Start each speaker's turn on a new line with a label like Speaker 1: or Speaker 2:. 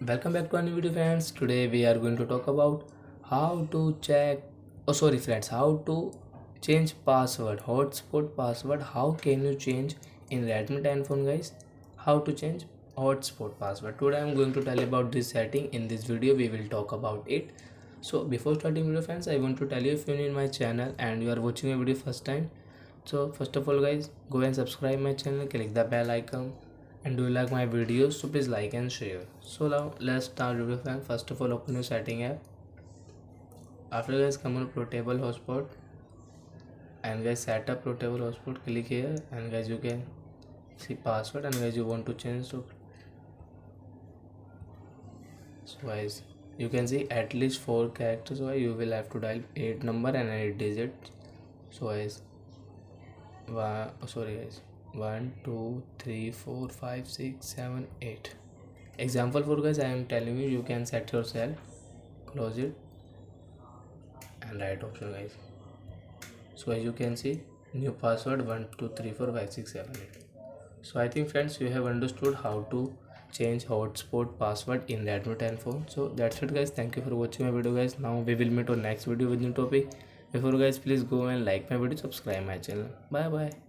Speaker 1: Welcome back to a new video, friends. Today we are going to talk about how to check, friends, how to change password, hotspot password. How can you change in Redmi 10 phone, guys? How to change hotspot password. Today I'm going to tell you about this setting. In this video we will talk about it. So before starting video, friends, I want to tell you, if you're new in my channel and you are watching my video first time, so first of all, guys, go and subscribe my channel, click the bell icon, and do you like my videos, so please like and share. So now let's start video, friend. First of all, open your setting app. After, guys, come on portable hotspot, and guys set up portable hotspot, click here, and guys you can see password, and guys you want to change. So guys you can see at least 4 characters, so you will have to dial 8 number and 8 digits. So guys, guys, 1 2 3 4 5 6 7 8. Example for, guys, I am telling you, you can set yourself, close it, and right option, guys. So as you can see, new password 1 2 3 4 5 6 7 8. So I think, friends, you have understood how to change hotspot password in Redmi 10 phone. So that's it, guys. Thank you for watching my video, guys. Now we will meet on next video with new topic. Before, guys, please go and like my video, subscribe my channel. Bye bye.